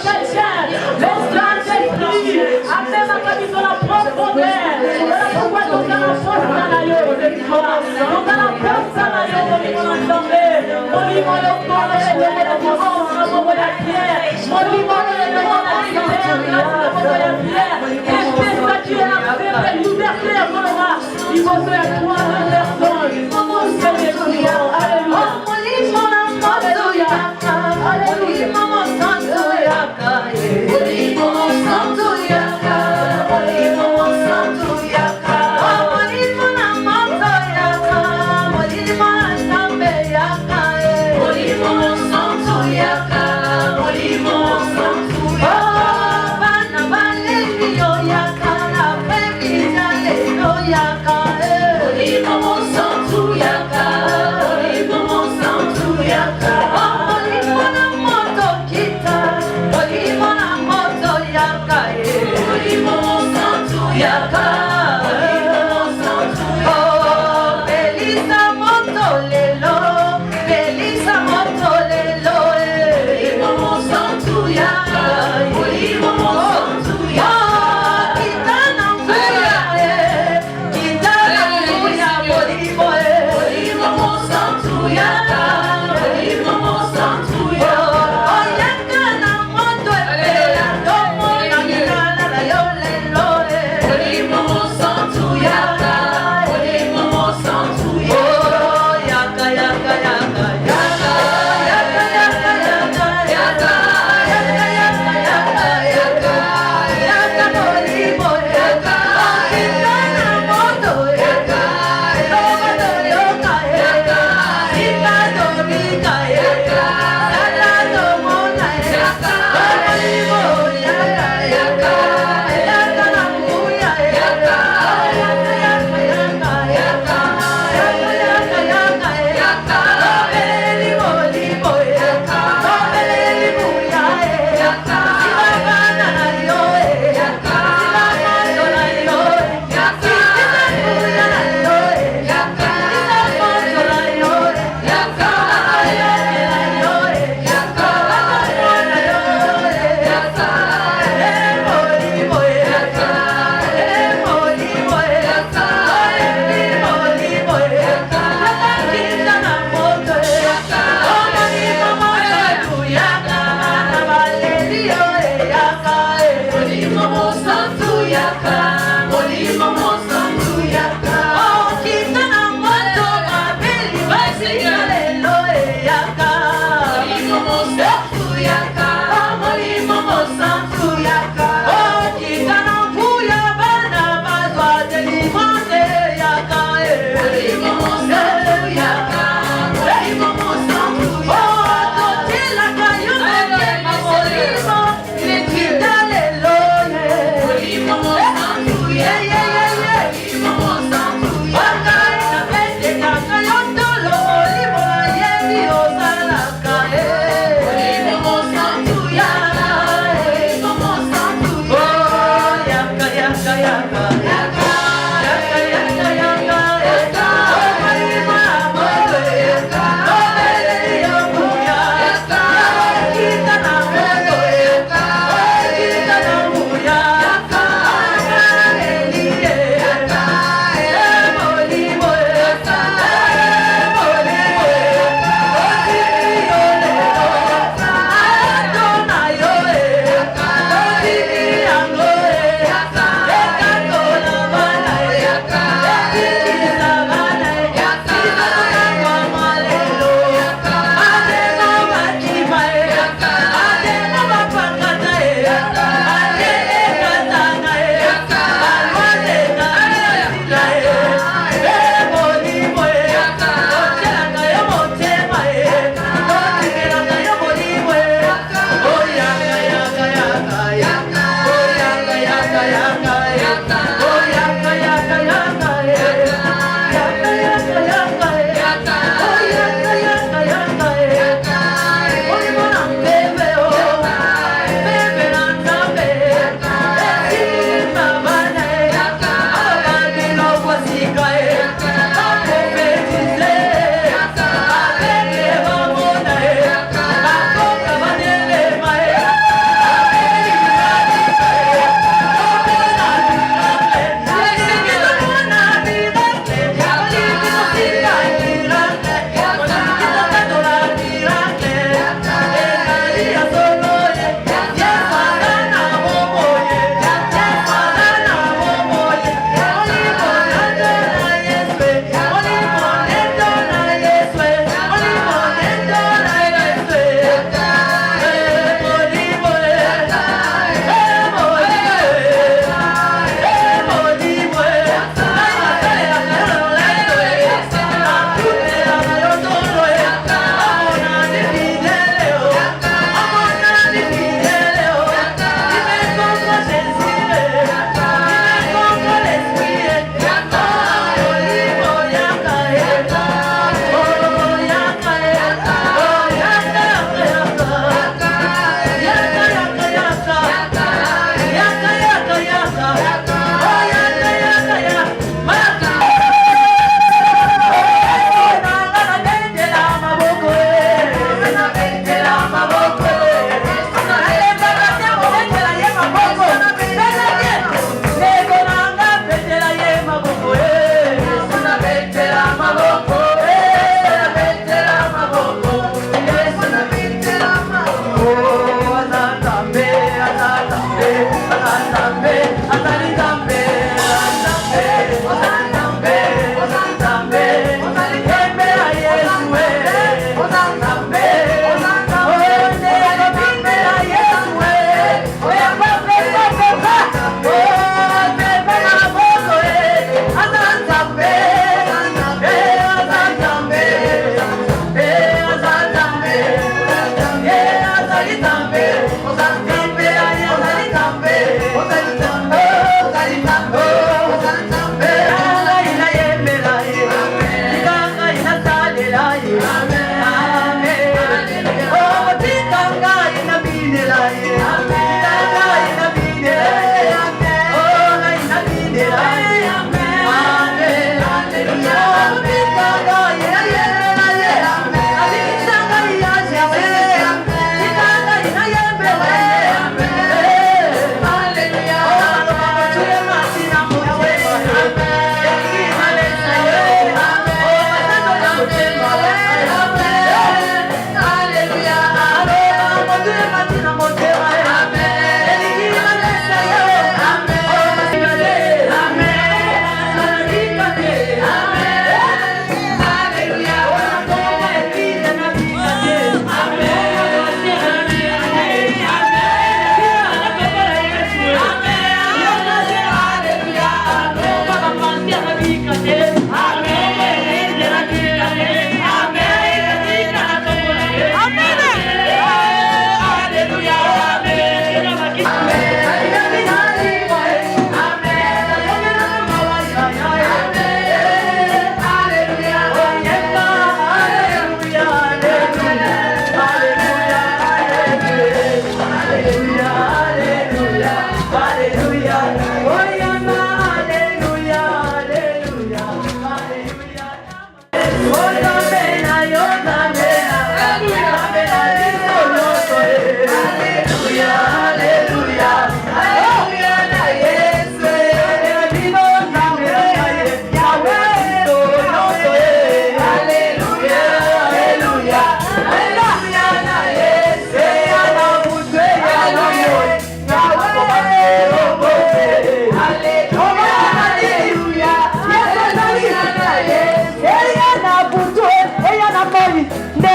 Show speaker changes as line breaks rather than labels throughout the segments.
chrétiens, les Saint-Esprit, Amen, ma famille dans la profondeur, pourquoi nous allons la force à la yo, nous allons la force à la yo, nous allons l'assemblée, mon livre le corps, le corps, le la pierre, mon livre le corps, la pierre, et c'est ça qui est la vraie liberté, il faut faire croire à personne, alléluia, alléluia,
Yaka,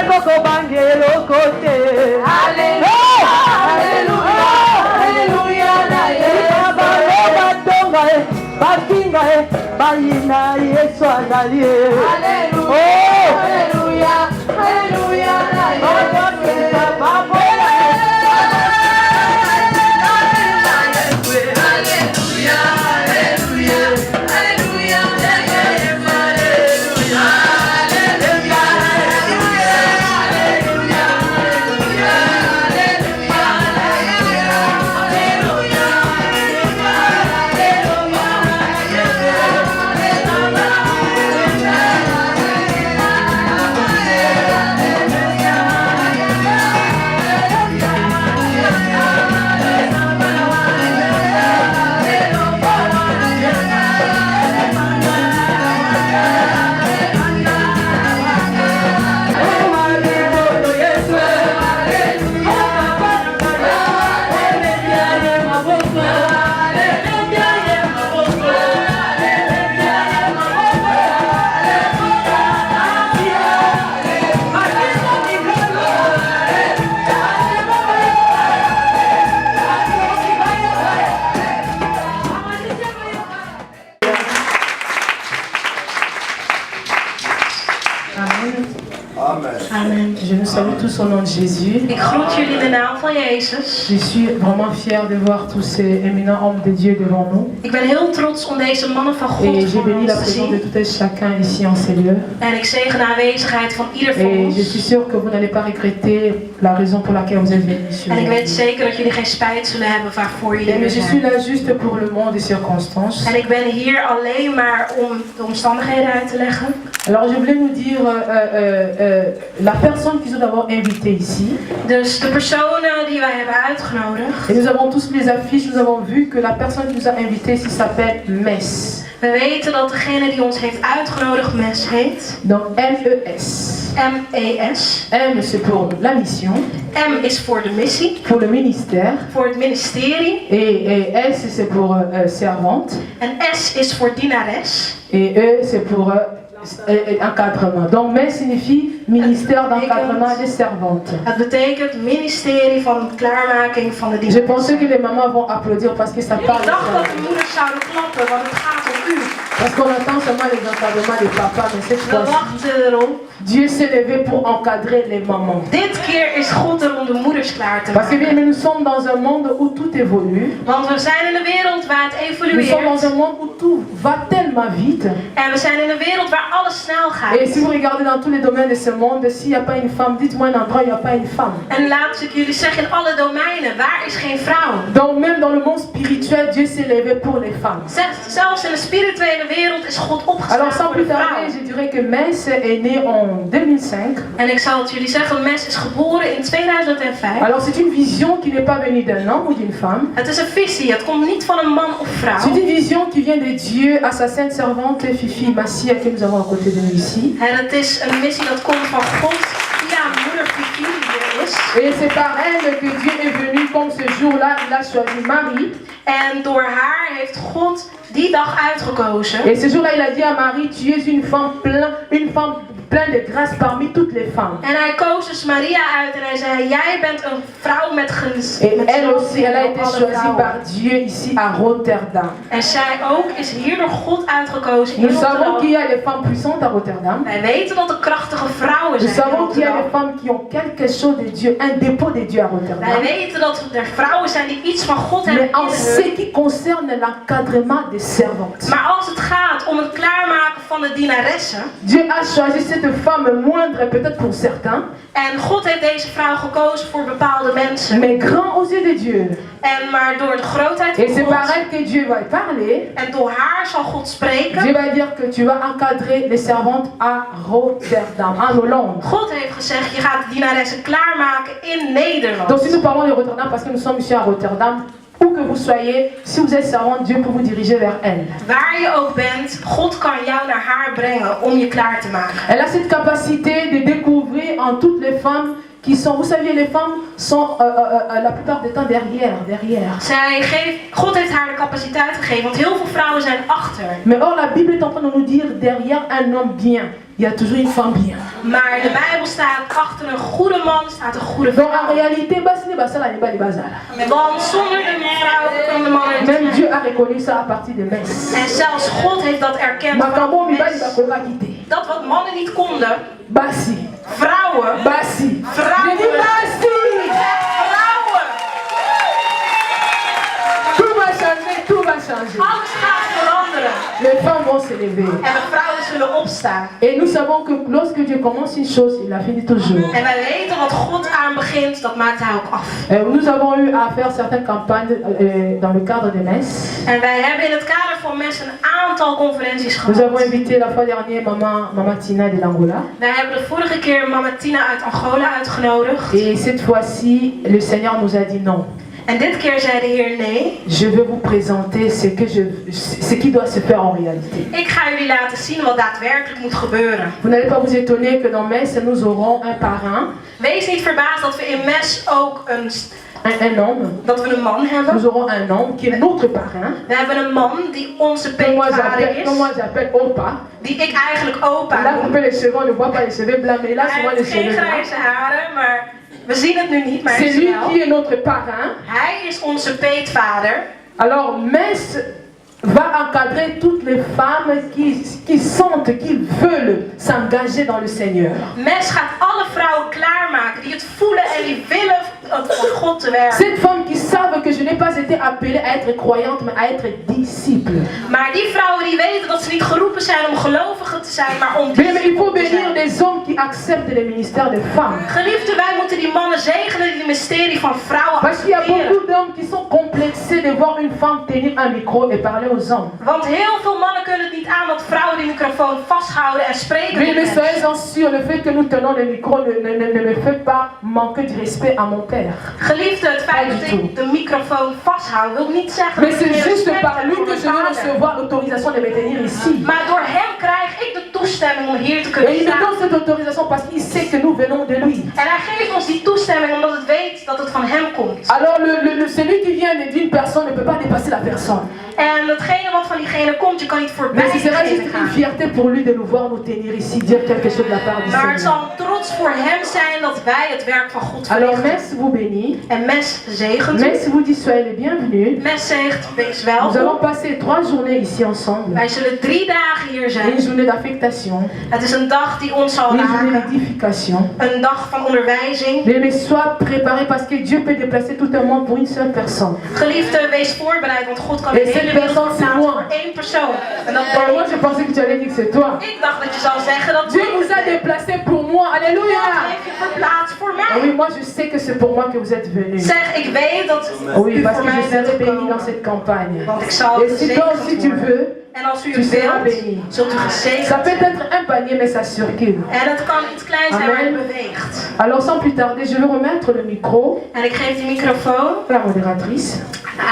maboko bangelo kote. Alléluia, alléluia, alléluia na Yesu. Batonga bakinga bayina Yesu azali. Alléluia, alléluia, alléluia na Yesu.
Amen. Je nous salue tous au nom de Jésus.
Ik groet jullie in de naam van Jezus.
Je suis vraiment fier de voir tous ces éminents hommes de Dieu devant nous.
Ik ben heel trots om deze mannen van God
Et j'ai
voor
béni
ons
la
te
présence de
zien.
tout un chacun ici en ces lieux.
En ik zegen de aanwezigheid van ieder van
Et
ons.
je suis sûre que vous n'allez pas regretter la raison pour laquelle vous êtes venus.
En ik weet zeker dat jullie geen spijt zullen hebben waarvoor jullie
Mais
er
je suis
zijn.
là juste pour le monde des circonstances.
En ik ben hier alleen maar om de omstandigheden uit te leggen.
Alors je voulais nous dire la personne qu'ils ont d'abord invitée ici.
Dus de personen die wij hebben uitgenodigd.
Et nous avons tous les affiches, nous avons vu que la personne qui nous a invités ici s'appelle MES.
We weten dat degene die ons heeft uitgenodigd MES heet.
Donc M-E-S.
M-E-S.
M c'est pour la mission,
M is voor de missie,
pour le ministère.
voor het ministerie.
Et S c'est pour servante.
En S is voor dienares.
Et E c'est pour encadrement. Donc MES signifie ministère d'encadrement des servantes.
Het betekent ministerie van klaarmaking van de
Je
dienst.
pensais que les mamans vont applaudir parce que ça parle.
Ik dacht dat de moeders zouden klappen, want het gaat om u.
Parce qu'on entend seulement les encadrements des papas, mais cette
We
fois-ci,
wachten erop.
Dieu s'est levé pour encadrer les mamans.
Dit keer is God er om de moeders klaar te
Parce que bien,
maken.
nous sommes dans un monde où tout évolue.
Want we zijn in een wereld waar het
Nous sommes dans
evolueert.
un monde où tout va tellement vite.
En we zijn in een wereld waar alles snel
Et
gaat.
si vous regardez dans tous les domaines de ce monde, s'il n'y a pas une femme, dites-moi un endroit où il n'y a pas une femme.
En laat ik jullie zeggen, in alle domeinen, waar is geen vrouw?
Donc même dans le monde spirituel, Dieu s'est levé pour les femmes.
Zelfs in de spirituele wereld is God opgestaan
Alors sans
voor de
plus tarder,
vrouw.
je dirais que Metz est né en 2005.
En ik zal het jullie zeggen, Mes is geboren in 2005.
Alors c'est une vision qui n'est pas venue d'un homme ou d'une femme.
Het is een visie, het komt niet van een man of vrouw.
C'est une vision qui vient de Dieu à sa sainte servante Fifi Massia que nous avons à côté de nous ici.
En het is een missie dat komt van God via moeder Fifi die er is.
Et c'est par elle que Dieu est venu comme ce jour-là, il a choisi Marie.
En door haar heeft God die dag uitgekozen.
Et ce jour-là, il a dit à Marie, tu es une femme pleine de grâce parmi toutes les femmes.
En hij koos dus Maria uit en hij zei, jij bent een vrouw met gunst.
Et elle aussi, elle a été choisie par Dieu ici à Rotterdam.
En zij ook is hier door God uitgekozen in
Nous savons qu'il
Rotterdam.
y a des femmes puissantes à Rotterdam.
Wij weten dat er krachtige vrouwen
Nous
zijn in
savons qu'il y a des
Rotterdam.
femmes qui ont quelque chose de Dieu, un dépôt de Dieu à Rotterdam.
Wij weten dat er vrouwen zijn die iets van God hebben
Mais en
in
ce
hun.
qui concerne l'encadrement des servantes,
Maar als het gaat om het klaarmaken van de dienaressen.
Dieu a choisi cette femme moindre peut-être pour certains,
En God heeft deze vrouw gekozen voor bepaalde mensen.
mais grand aux yeux de Dieu.
En maar door de grootheid
Et
van
c'est par
God.
elle que Dieu va parler.
En door haar zal God spreken.
Dieu va dire que tu vas encadrer les servantes à Rotterdam, en Hollande.
God heeft gezegd, je gaat de dienaressen klaarmaken in Nederland.
Donc si nous parlons de Rotterdam, parce que nous sommes ici à Rotterdam, où que vous soyez, si vous êtes servante, Dieu peut vous diriger vers elle.
Waar je ook bent, God kan jou naar haar brengen om je klaar te maken.
Elle a cette capacité de découvrir en toutes les femmes
qui sont, vous savez, les femmes sont la plupart du temps derrière.
God heeft haar de capaciteit gegeven, want heel veel vrouwen zijn achter.
Mais or, la Bible est en train de nous dire, derrière un homme bien, il y a toujours une femme bien.
Maar de Bijbel staat, achter een goede man staat een goede
Donc en
vrouw.
réalité,
Want zonder de vrouw kan de man er niet
même
zijn.
Dieu a reconnu ça à partir de Metz.
En zelfs God heeft dat erkend. Dat wat mannen niet konden,
Basi.
vrouwen.
Basi.
Vrouwen.
Je dis basi.
Vrouwen.
Tout va changer, tout va changer.
Alles gaat veranderen.
Les femmes vont se lever.
En de vrouwen zullen opstaan.
Et nous savons que lorsque Dieu commence une chose, il la finit toujours.
En wij weten wat God aan begint, dat maakt hij ook af.
Nous avons eu à faire certaines campagnes dans le cadre des messes.
En wij hebben in het kader van MES een aantal conferenties
Nous
gehad.
avons invité la fois dernière Maman Tina de l'Angola.
Wij hebben de vorige keer Mama Tina uit Angola uitgenodigd.
Et cette fois-ci, le Seigneur nous a dit non.
En dit keer zei de Heer nee.
Je veux vous présenter ce qui doit se faire en réalité.
Ik ga jullie laten zien wat daadwerkelijk moet gebeuren.
Vous n'allez pas vous étonner que dans Metz, nous aurons un parrain,
Wees niet verbaasd dat we in MES ook
un homme.
een man hebben.
Nous aurons un homme qui est notre parrain.
We hebben een man die onze
Que moi
peetvader is.
j'appelle Opa.
Die ik eigenlijk opa
Là,
noem.
vous pouvez les cheveux, on ne voit pas les cheveux blancs, mais là,
Hij
souvent les
heeft geen
cheveux blancs.
grijze haren, maar we zien het nu niet, maar hij
C'est
is
lui
wel.
qui est notre parrain.
Hij is onze peetvader.
Alors, Metz va encadrer toutes les femmes qui sentent, qui veulent s'engager dans le Seigneur.
MES gaat alle vrouwen klaarmaken die het voelen en die willen voor God te werken.
Cette femme qui savent que je n'ai pas été appelée à être croyante, mais à être disciple.
Maar die vrouwen die weten dat ze niet geroepen zijn om gelovigen te zijn, maar om
Mais il
discipelen
faut
te
bénir
zijn.
des hommes qui acceptent le ministère des femmes.
Geliefden, wij moeten die mannen zegenen die het mysterie van vrouwen
Parce qu'il y a
accepteren.
beaucoup d'hommes qui sont complexés de voir une femme tenir un micro et parler aux hommes.
Want heel veel mannen kunnen het niet aan dat vrouwen die microfoon vasthouden en spreken.
Mais
tot
mais
mensen.
soyez-en sûrs, le fait que nous tenons le micro ne me fait pas manquer du respect à mon père.
Geliefden, het feit dat ik de microfoon vasthoud wil niet zeggen
Mais
dat ik
c'est
meer
juste
respect
par
heb
lui
voor
que
mijn
je vais
vader.
recevoir l'autorisation de me tenir ici.
Maar door hem krijg ik de toestemming om hier te
Et
kunnen
il me
staan.
donne cette autorisation parce qu'il sait que nous venons de lui.
En hij geeft ons die toestemming omdat het weet dat het van hem komt.
Alors celui qui vient d'une personne ne peut pas dépasser la personne.
En hetgene wat van diegene komt, je kan niet voorbij
Mais ce sera
diegene
juste une
gaan.
fierté pour lui de nous voir nous tenir ici, dire quelque chose de la part du
Maar het zal
Seigneur.
een trots voor hem zijn dat wij het werk van God
Alors
verrichten.
Metz vous bénit.
En Mes zegent u.
Metz vous dit soyez les bienvenus.
Mes zegt, wees
Nous allons
welkom.
passer 3 journées ici ensemble.
Wij zullen 3 dagen hier
Une
zijn.
journée d'affectation,
Het is een dag die ons zal
une journée
raken.
d'édification.
Een dag van onderwijzing.
Mais sois préparé parce que Dieu peut déplacer tout un monde pour une seule personne.
Geliefde, wees voorbereid, want God kan
Et
de hele
cette
wereld
personne, c'est
verplaatsen
moi.
voor één persoon. En dat
Moi
ben
je
ik.
pensais que tu allais dire que c'est toi.
Ik dacht dat je zou zeggen dat
Dieu vous a déplacé pour moi. Alléluia.
God heeft je verplaatst voor
Ah oui,
mij.
moi je sais que c'est pour moi que vous êtes venus.
Zeg, ik weet dat
Oui,
u
parce
voor
que je
mij bent
serai béni dans
gekomen.
cette campagne.
Want ik zal
Et si toi aussi
gezegend
tu
worden.
veux,
En als u
tu
het
seras
wilt,
béni.
zult u
Ça
gezegend
peut
zijn.
être un panier, mais ça circule.
En het kan iets kleins zijn, maar
Amen.
het beweegt.
Alors sans plus tarder, je vais remettre le micro
En ik geef die microfoon
à la modératrice.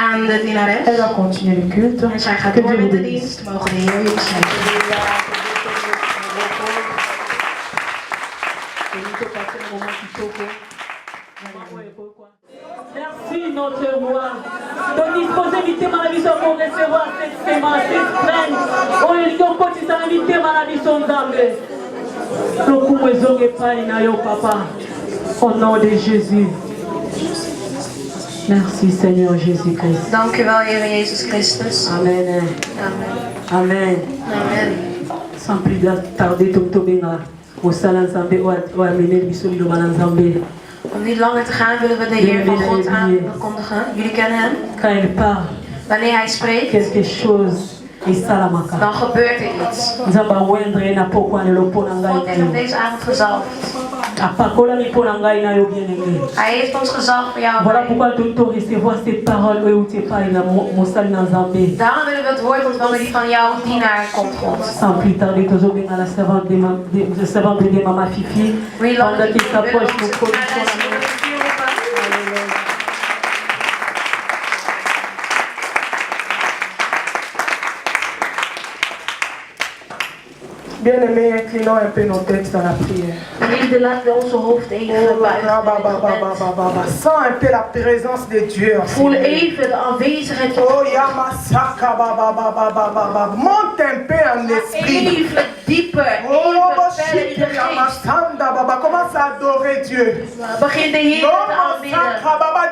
aan de dienares.
Elle va continuer le culte.
En zij gaat
Que
door
Dieu
met
vous
de
bénisse.
dienst. Mogen de Heer jullie zegenen.
Merci notre roi. De disposer inviter ma vie pour recevoir cette semence, cette graine. On est dit qu'on continue à inviter ma vie son d'anglais. Le coup maison est pas inayo papa. Au nom de Jésus. Merci Seigneur Jésus-Christ.
Dank u wel, Heer Jezus Christus.
Amen.
Amen.
Amen.
Amen.
Sans plus tarder, Tonto Benga. Au salon Zambé, ou amener le bisou de Zambé.
Om niet langer te gaan willen we de Heer van God aankondigen. Jullie kennen hem.
Quand il parle,
Wanneer hij spreekt,
quelque chose est salamaka.
dan gebeurt er iets.
Nzamba wendre na pokwa ne lopo na
God heeft hem
ngai.
deze avond gezalfd.
Apakola mi pona ngai na yo bien-aimé.
Hij heeft ons gezalfd voor jou.
Voilà pourquoi nous devons recevoir ces paroles où tu parles na mosali na Nzambe.
Daarom willen we het woord ontvangen die van jouw dienaar komt, God.
Sans plus tarder, tozobenga la servante de Mama Fifi. Pendant qu'il s'approche, nous connaissons la
Bien-aimés, inclinons un peu nos têtes dans la prière.
Vrienden, laten we onze hoofd even buigen.
Sens un peu la présence de Dieu.
Voel even de aanwezigheid van
Oh, Yamasaka, monte un peu en esprit.
even dieper,
Oh,
even verder in de geest.
Yamasanda, commence à adorer Dieu.
Begin de Heer te aanbidden.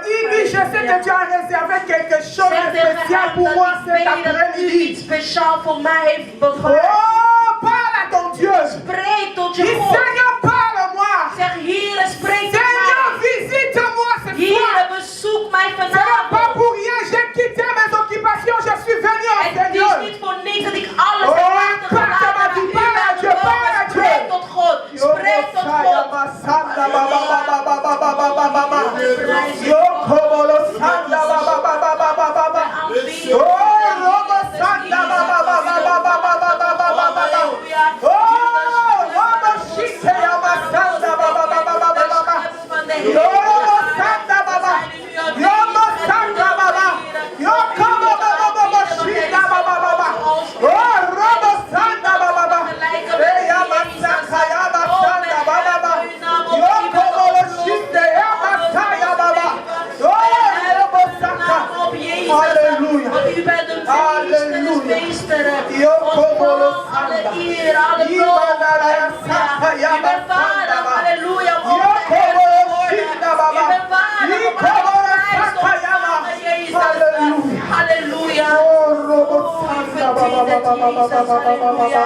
Dis-lui, je sais que tu as réservé quelque chose de spécial pour moi cet
dat u iets
après-midi.
speciaal voor mij heeft bewaard.
Oh, parle à ton Dieu.
Spreek tot je
Dis,
God.
Seigneur, parle-moi.
Zeg, Heer, spreek tot
Seigneur,
mij.
visite-moi ce soir.
Heer, bezoek mij
Ce n'est pas
vanavond.
pour rien, j'ai quitté mes occupations, je suis venu au
Het is
Seigneur.
niet voor niks dat ik alles
Oh,
heb achtergelaten.
parle,
Maar u
parle à
bent
Dieu,
gekomen.
parle à Dieu.
Spreek tot God. Spreek tot God.
Halleluja.
Want u bent de meester des meesteren.
Yo
Ontvangt alle eer, alle lof. Halleluja. U bent waardig, halleluja, om op te worden. U bent waardig om prijs te ontvangen, Jezus. Halleluja. Oh, u verdient het, Jezus. Halleluja.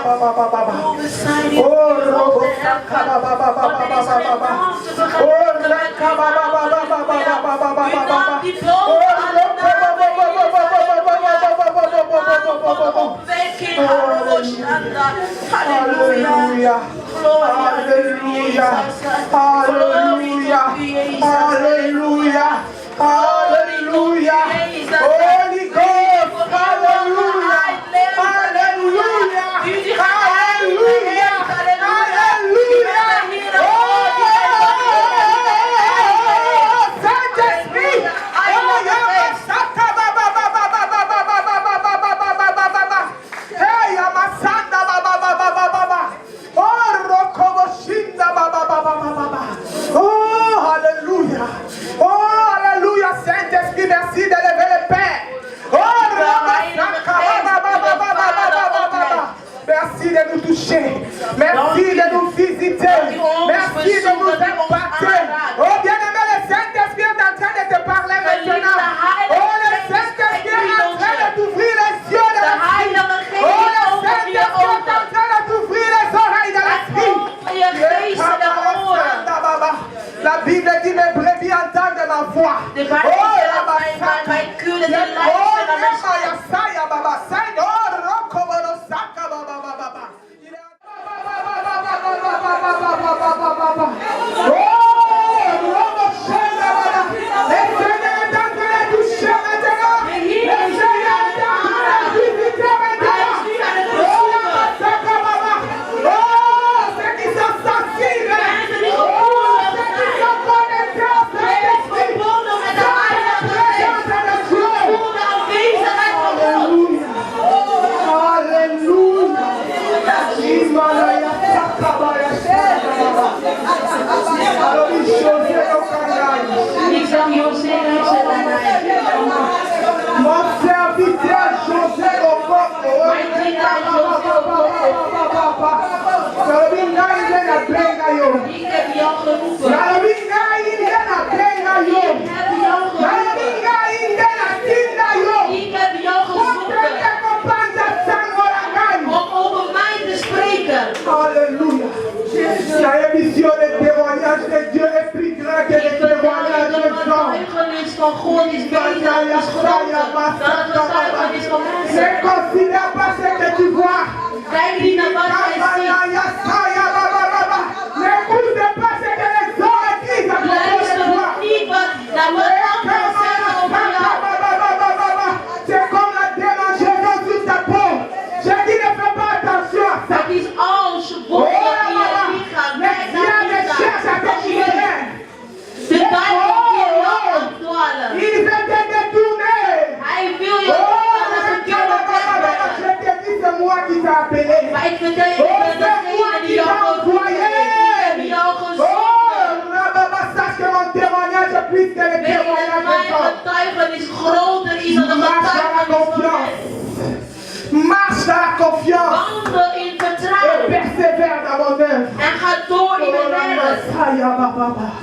Oh, we zijn hier om u op te heffen. Want er is geen naam te vergelijken met uw naam. Halleluja. Uw naam die boven alle namen van de opwekking. Halleluja.
Halleluja. Halleluja. Halleluja. Halleluja. Holy Ghost. Halleluja. Halleluja. Halleluja. Halleluja. Oh, Saint-Esprit. Oh, Yamasaka, hey, Yamasanda, oh, Rokoboshinda, oh, alléluia. Oh, alléluia, Saint-Esprit, merci de lever le Père. Oh, Ramasaka, merci de nous toucher. Merci de nous visiter. Merci de nous impacter. Oh, bien-aimé, le Saint-Esprit est en train de te parler maintenant. Oh, le Saint-Esprit est en train de t'ouvrir les yeux de l'esprit. Oh, le Saint-Esprit est en train de t'ouvrir les oreilles de l'esprit. La Bible dit mes brebis entendent ma voix. Oh, la Mon serviteur José Okoko. Alléluia. La émission des témoignages de Dieu est plus grande que les témoignages des hommes. Ne considère pas ce que tu vois. N'écoute pas ce que les hommes disent à propos de toi. C'est comme la démangeaison sur ta peau. Je dis ne fais pas attention à ça.
Het is als wonder in je lichaam. Kijk naar je lichaam. De duivel wil je afdwalen.
Il veut te détourner.
Hij wil je aan de verkeerde weg brengen.
plus que les
Weet je dat
témoignages
mijn
des hommes.
getuigenis groter is dan de
Marche dans la
getuigenis van
confiance.
mensen.
Marche dans la confiance.
Wandel in
Et
vertrouwen.
persévère dans mon œuvre.
En ga door in mijn werk.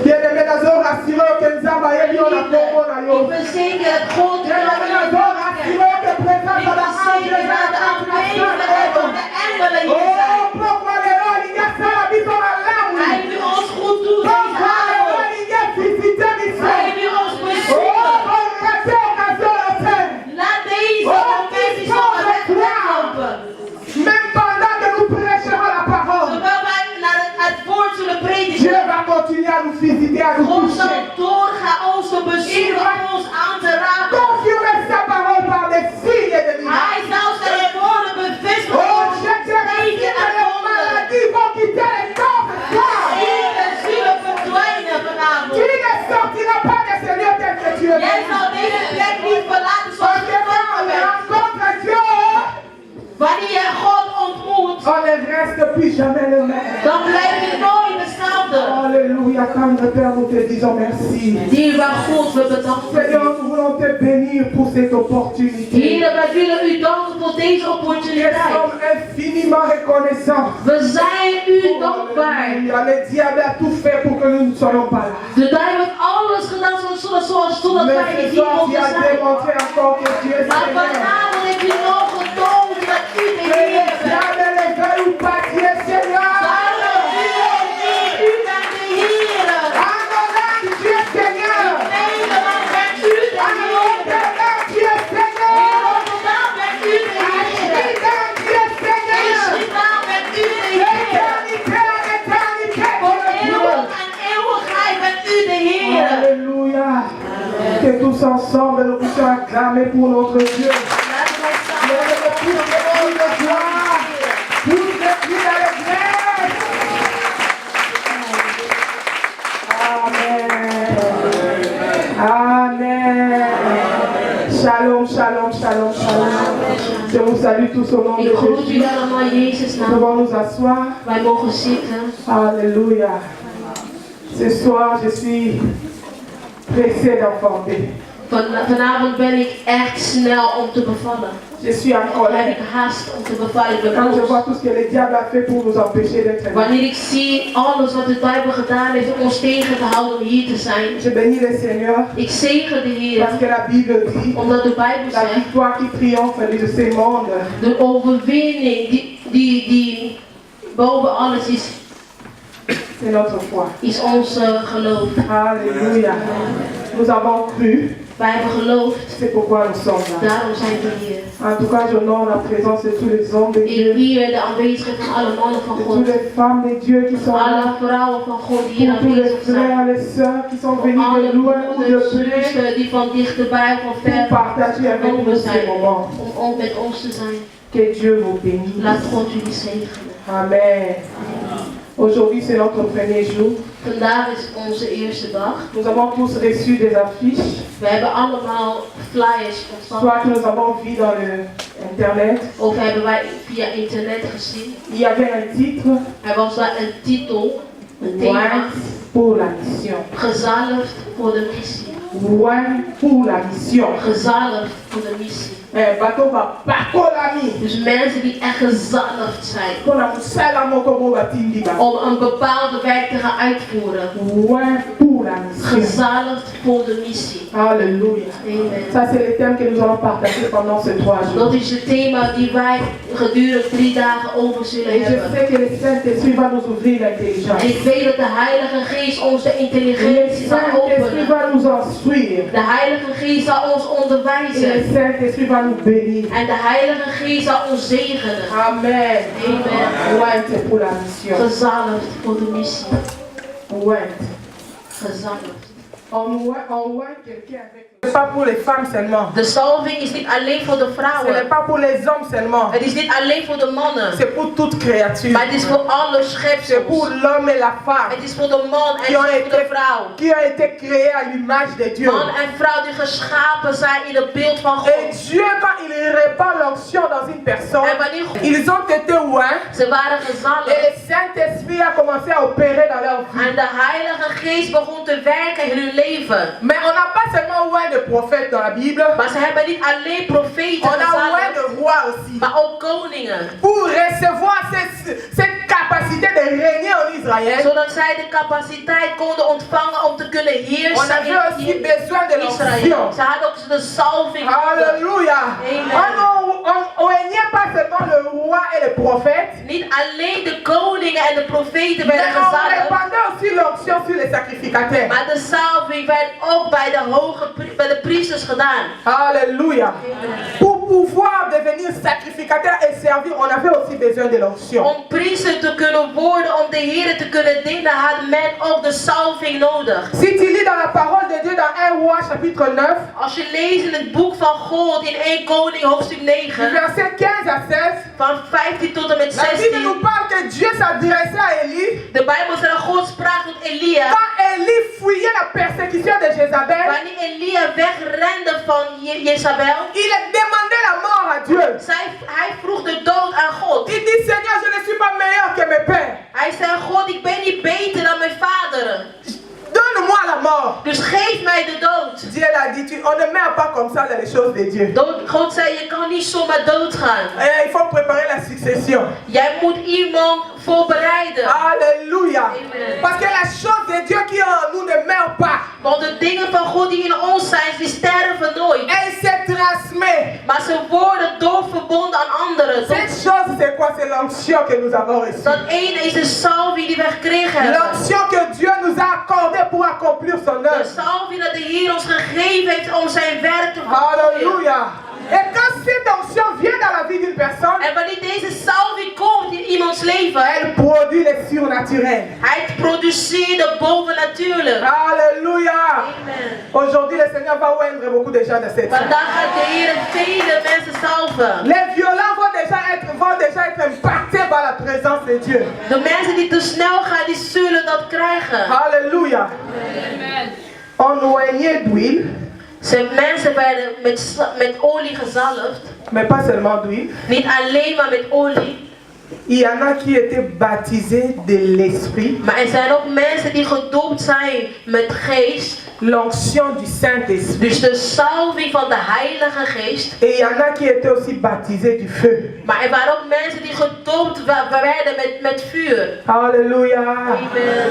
Bien-aimé, nous avons rassuré que nous avons eu la combo na yo.
Ik verzeker het God
Bien-aimé, nous avons rassuré que présence
Ik
dans la
verzeker dat de aanwezigheid van de engelen hier
Oh,
zijn.
pourquoi les rois, il y a ça, la vie dans la lame.
Hij wil ons goed doen deze
Pourquoi les rois,
avond.
il y a visité l'ici.
Hij wil ons
Oh,
bezoeken.
on raté occasion de faire.
Laat deze occasie zomaar weglopen.
Même pendant que nous prêcherons la parole,
Terwijl wij naar het woord zullen
Dieu
prediken.
va continuer à nous visiter, à nous
God zal
toucher.
doorgaan ons te bezoeken, om ons aan te raken.
Confirmer sa parole par des signes et des miracles.
Hij zal zijn woorden bevestigen.
Oh,
door
je te remercie
tekenen
que
en
les
wonderen.
maladies vont quitter les corps ce soir.
Zieken zullen verdwijnen vanavond.
Tu ne sortiras pas de ce lieu tel que tu es
Jij
venu.
zal deze plek niet verlaten zoals
Parce
je
que quand
gekomen
on
bent.
rencontre Dieu,
Wanneer je God ontmoet,
on ne reste plus jamais le même.
dan blijf je nooit hetzelfde.
Alléluia, tendre Père, nous te disons merci.
Dierbaar God, we bedanken
Seigneur,
u.
nous voulons te bénir pour cette opportunité.
Heer, wij willen u danken voor deze
Nous
opportuniteit.
sommes infiniment reconnaissants.
We zijn u dankbaar.
Alléluia, le diable a tout fait pour que nous ne soyons pas là.
De duivel heeft alles gedaan zodat wij
Mais
er
ce
niet
soir, tu
mogen
as
zijn.
démontré encore que tu es
Maar
Seigneur.
vanavond heb je nog getoond dat u de
Que le
Heer bent.
diable le veuille ou pas, tu es Seigneur.
Vader, u of niet, u bent de Heer.
En Hollande, tu es Seigneur.
Nederland bent u de
En
Heer.
Rotterdam, tu es
In
Seigneur.
Rotterdam bent u de
En
Heer.
Schiedam, tu es
In
Seigneur.
Schiedam bent u de Heer.
Éternité en éternité,
Voor
mon Dieu.
eeuwig en eeuwigheid bent u de Heer.
Alléluia. Que tous ensemble nous puissions acclamer pour notre Dieu.
Laten we
Pour
samen
le cri de gloire. Pour le cri d'allégresse. Amen. Amen. Shalom, shalom, shalom, shalom. Je vous salue tous au nom de
Ik groet
Jésus.
jullie allemaal in Jezus'
Nous
naam.
pouvons nous asseoir.
Wij mogen zitten.
Alléluia. Ce soir, je suis pressé d'enfanter.
Vanavond ben ik echt snel om te bevallen.
Je suis en
Heb
colère.
ik haast om te bevallen. Ik ben
Quand je
boos.
vois tout ce que le diable a fait pour nous empêcher d'être là.
Wanneer ik zie alles wat de duivel gedaan heeft om ons tegen te houden om hier te zijn.
Je bénis le Seigneur
Ik zegen de Heer.
parce que la Bible dit
Omdat de Bijbel
la
zegt,
victoire qui triomphe de ce monde.
de overwinning die boven alles is,
C'est notre foi.
is ons geloof.
Alléluia. Nous avons cru.
Wij hebben geloofd,
C'est pourquoi nous sommes là.
daarom zijn we hier.
En tout cas, j'honore la présence de tous les hommes de
Ik
Dieu,
hier de aanwezigheid van alle mannen van
de
God.
toutes les femmes de Dieu qui sont
Alle
là,
vrouwen van God die hier
pour tous les
aanwezig zijn.
frères, les sœurs qui sont venus
Alle
de loin ou de
broeders,
près
zussen die van dichterbij of van
pour
ver
partager avec nous
gekomen
ces
zijn
moments.
om ook met ons te zijn.
Que Dieu vous bénisse.
Laat God jullie zegenen.
Amen. Aujourd'hui, c'est notre premier jour.
Vandaag is onze eerste dag.
Nous avons tous reçu des affiches,
We hebben allemaal flyers
soit
ontvangen.
que nous avons vu dans le internet.
Of hebben wij via internet gezien.
Il y avait un titre,
Er was daar een titel, een thema.
Loin pour la mission.
Gezalfd voor de missie.
Loin pour la mission.
Gezalfd voor de missie.
Bateau va pas colami.
Dus mensen die echt gezalfd zijn.
Pour la moussala mokobo batindiba.
Om een bepaalde werk te gaan uitvoeren.
Loin pour la mission.
Gezalfd voor de missie.
Alléluia.
Amen.
Ça, c'est le thème que nous allons partager pendant ces 3 jours.
Dat is het thema die wij gedurende 3 dagen over zullen
Et je
hebben.
sais que le Saint-Esprit va nous ouvrir l'intelligence.
En ik weet dat de Heilige Geest ons de
Le
intelligentie zal
Saint-Esprit
openen.
va nous instruire.
De Heilige Geest zal ons
Et le
onderwijzen.
Saint-Esprit va nous bénir.
En de Heilige Geest zal ons zegenen.
Amen.
Amen.
Loin pour la mission.
Gezalfd voor de missie.
Loin.
Gezalfd.
On loin quelqu'un avec Ce n'est pas pour les femmes seulement.
De salving is niet alleen voor de
Ce n'est
vrouwen.
pas pour les hommes seulement.
Het is niet alleen voor de mannen.
C'est pour toute créature.
Maar het is voor alle
C'est pour
schepsels.
l'homme et la femme
Het is voor de man en
qui ont
voor de vrouw.
été créés à l'image de Dieu.
Man en vrouw die geschapen zijn in het beeld van
Et
God.
Dieu, quand il répand l'onction dans une personne,
En wanneer God,
ils ont été oints
ze waren
et
gezalfd.
le Saint-Esprit a commencé à opérer dans leur vie.
En de Heilige Geest begon te werken in hun leven.
Mais on n'a pas seulement oint de prophètes dans la Bible,
Maar ze hebben niet alleen profeten
on a oint
gezalfd,
de rois aussi.
maar ook koningen.
Pour recevoir cette capacité de régner en Israël,
Zodat zij de capaciteit konden ontvangen om te kunnen
on
heersen
avait aussi
in
besoin de
Israël.
l'onction.
Ze hadden ook de salving nodig.
Alléluia. On oignait pas seulement le roi et les prophètes,
Niet alleen de koningen en de profeten
mais
werden
on
gezalfd,
répandait aussi l'onction sur les sacrificateurs.
maar de salving werd ook bij de priesters gedaan.
Alléluia. Pour pouvoir devenir sacrificateur et servir, on avait aussi besoin de l'onction.
Om priester te kunnen worden, om de Heer te kunnen dienen, had men ook de salving nodig.
Si tu lis dans la parole de Dieu dans 1 roi chapitre 9,
Als je leest in het boek van God in 1 Koning hoofdstuk 9,
verset 15 à 16,
van 15 tot en met
la Bible
16,
nous parle que Dieu s'adressait à Élie
de Bijbel zegt dat God sprak tot Elia.
quand Élie fuyait la persécution de Jézabel.
Wanneer Elia wegrende van Jezabel,
Il demandait la mort à Dieu.
hij vroeg de dood aan God.
Il dit, Seigneur, je ne suis pas meilleur que mes pères.
Hij zei, God, ik ben niet beter dan mijn vaderen.
Donne-moi la mort.
Dus geef mij de dood.
Dieu l'a dit, on ne meurt pas comme ça dans les choses de Dieu.
God zei, je kan niet zomaar doodgaan.
Il faut préparer la succession.
Jij moet iemand voorbereiden.
Alléluia.
Amen.
Parce que la chose de Dieu qui est en nous ne meurt pas.
Want de dingen van God die in ons zijn, die sterven nooit.
Elle se transmet.
Maar ze worden doorverbonden aan anderen.
Cette chose, c'est quoi? C'est l'onction que nous avons reçue.
Dat ene is de salving die we gekregen hebben.
L'onction que Dieu nous a accordée pour accomplir son
De
œuvre.
salving dat de Heer ons gegeven heeft om zijn werk te vervullen.
Alléluia. Et quand cette onction vient dans la vie d'une personne,
En wanneer deze salving komt in iemands leven,
elle produit le surnaturel.
hij produceert het bovennatuurlijk.
Alléluia.
Amen.
Aujourd'hui, le Seigneur va oindre beaucoup de gens de cette terre.
Vandaag gaat de Heer vele mensen salven.
Les violents vont déjà être impactés par la présence de Dieu.
De mensen die te snel gaan, die zullen dat krijgen.
Alléluia. On oignait d'huile,
Mensen werden met olie gezalfd.
mais pas seulement d'huile.
Niet alleen maar met olie.
Il y en a qui étaient baptisés de l'Esprit,
Maar er zijn ook mensen die gedoopt zijn met geest.
l'onction du Saint-Esprit.
Dus de salving van de Heilige Geest.
Et il y en a qui étaient aussi baptisés du feu.
Maar er waren ook mensen die gedoopt werden met vuur.
Alléluia.
Amen.